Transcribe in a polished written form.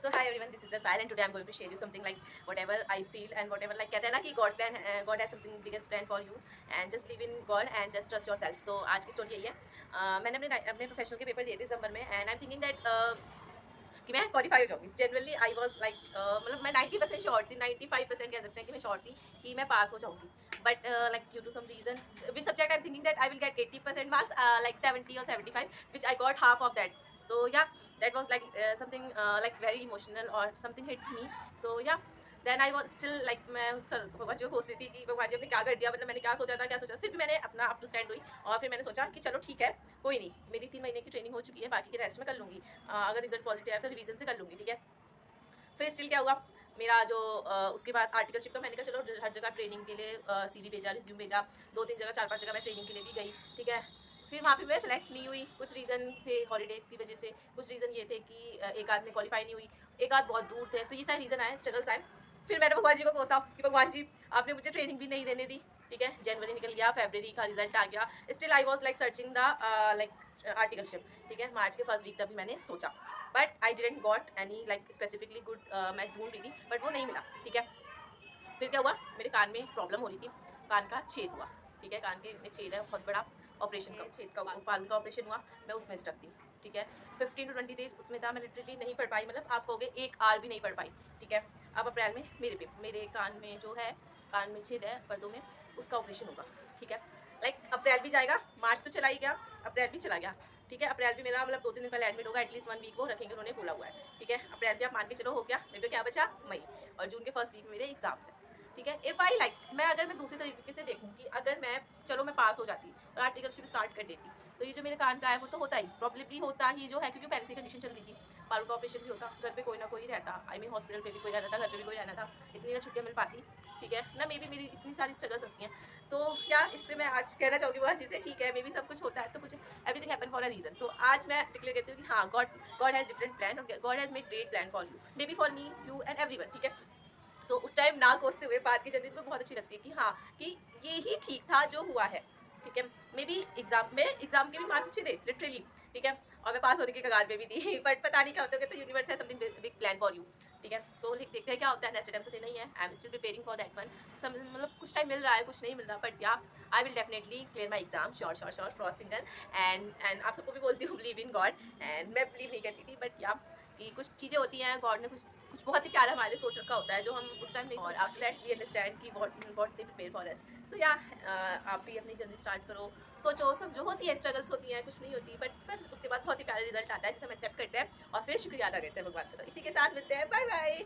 So hi everyone, this is Arpal and today I'm going to share you something like whatever I feel and whatever like कहते हैं ना कि God has something biggest plan for you and just believe in God and just trust yourself. So आज की story यही है. मैंने अपने प्रोफेशनल के पेपर दिए थे दिसंबर में and I'm thinking that कि मैं क्वालिफाई हो जाऊंगी. जनरली आई वॉज लाइक मतलब मैं 90% श्योर थी, 95% कह सकते हैं कि मैं श्योर थी कि मैं पास हो जाऊंगी. But like due to some reason which subject I am thinking that I will get 80% marks, like 70 or 75, which I got half of that. So yeah, that was like something like very emotional or something hit me. So yeah, then I was still like मैं sir भगवान जी को सोच रही थी कि भगवान जी आपने क्या कर दिया, मतलब मैंने क्या सोचा था. फिर भी मैंने अपना अप टू स्टैंड हुई और फिर मैंने सोचा कि चलो ठीक है, कोई नहीं, मेरी 3 महीने की ट्रेनिंग हो चुकी है, बाकी के रेस्ट में कर लूँगी. अगर रिजल्ट पॉजिटिव आया तो रिवीजन से कर लूँगी. ठीक है, फिर स्टिल क्या हुआ मेरा जो उसके बाद आर्टिकलशिप का मैंने कहा चलो हर जगह ट्रेनिंग के लिए CV भेजा, रिज्यूम भेजा, 2-3 जगह 4-5 जगह मैं ट्रेनिंग के लिए भी गई. ठीक है, फिर वहाँ पे मैं सेलेक्ट नहीं हुई. कुछ रीज़न थे हॉलीडेज़ की वजह से, कुछ रीज़न ये थे कि एक आध में क्वालिफाई नहीं हुई, एक आध बहुत दूर थे. तो ये सारे रीज़न आए, स्ट्रगल्स आए. फिर मैंने भगवान जी को कोसा कि भगवान जी आपने मुझे ट्रेनिंग भी नहीं देने दी. ठीक है, जनवरी निकल गया, फरवरी का रिजल्ट आ गया, still I was like searching the like articleship. ठीक है, मार्च के फर्स्ट वीक तभी मैंने सोचा, but I didn't got any like specifically good. मैं ढूंढ रही थी बट वो नहीं मिला. ठीक है, फिर क्या हुआ, मेरे कान में प्रॉब्लम हो रही थी, कान का छेद हुआ. ठीक है, कान के में छेद है बहुत बड़ा, ऑपरेशन का छेद का पालू का ऑपरेशन हुआ, मैं उसमें स्टक थी. ठीक है, 15 to 20 डेज उसमें था, मैं लिटरली नहीं पढ़ पाई, मतलब आप कहोगे 1 आवर भी नहीं पढ़ पाई. ठीक है, अब अप्रैल में मेरे कान में जो है, कान में छेद है पर्दों में, उसका ऑपरेशन होगा. ठीक है, लाइक अप्रैल भी जाएगा, मार्च तो चला ही गया, अप्रैल भी चला गया. ठीक है, अप्रैल भी मेरा मतलब 2-3 दिन पहले एडमिट होगा, एटलीस्ट 1 वीक वो रखेंगे, उन्होंने बोला हुआ है. ठीक है, अप्रैल भी आप मान के चलो हो गया, मेरे पे क्या बचा, मई, और जून के फर्स्ट वीक में मेरे एग्जाम्स हैं. ठीक है, इफ़ आई लाइक मैं अगर मैं दूसरी तरीके से देखूँ कि अगर मैं चलो मैं पास हो जाती और आर्टिकलशिप स्टार्ट कर देती, तो ये जो मेरे कान का है वो तो होता ही, प्रॉब्लली होता ही जो है, क्योंकि पहले से कंडीशन चल रही थी. पारू का ऑपरेशन भी होता, घर पे कोई ना कोई रहता, आई मीन हॉस्पिटल पे भी कोई रहना था, घर पे भी कोई रहना था, इतनी ना छुट्टियाँ मिल पाती. ठीक है ना, मे बी मेरी इतनी सारी स्ट्रगल्स होती हैं. तो क्या इस पर मैं आज कहना चाहूँगी बहुत चीज़ें. ठीक है, मे बी सब कुछ होता है तो कुछ everything happen for a reason. तो आज मैं डिक्लेयर करती हूँ कि हाँ, गॉड हैज़ डिफरेंट प्लान और God has made great plan for you, may be for me, you and everyone. ठीक है, सो उस टाइम ना कोसते हुए बाद की जर्नी तो बहुत अच्छी लगती है कि हाँ, कि ये ही ठीक था जो हुआ है. ठीक है, मे बी एग्जाम के भी मार्क्स अच्छे थे लिटरली. ठीक है, और मैं पास होने की कगार पे भी थी, बट पता नहीं क्या होता है, तो यूनिवर्स है something big plan for you. ठीक है, सो देखते हैं क्या होता है. नेक्स्ट टाइम तो देना ही है, I am still preparing for that one. मतलब कुछ टाइम मिल रहा है, कुछ नहीं मिल रहा, बट या I will definitely clear my exam, sure cross finger. And आप सबको भी बोलती हूँ बिलीव इन गॉड. एंड मैं बिलीव नहीं करती थी, बट या कि कुछ चीज़ें होती हैं, गॉड ने कुछ बहुत ही प्यारा हमारे लिए सोच रखा होता है जो हम उस टाइम नहीं. और आफ्टर दैट वी अंडरस्टैंड कि what they prepare for us. So या आप भी अपनी जर्नी स्टार्ट करो, सोचो, सब जो होती है स्ट्रगल्स होती हैं, कुछ नहीं होती, बट फिर उसके बाद बहुत ही प्यारा रिजल्ट आता है जिसे हम एक्सेप्ट करते हैं और फिर शुक्रिया अदा करते हैं भगवान का. तो इसी के साथ मिलते हैं, बाय बाय.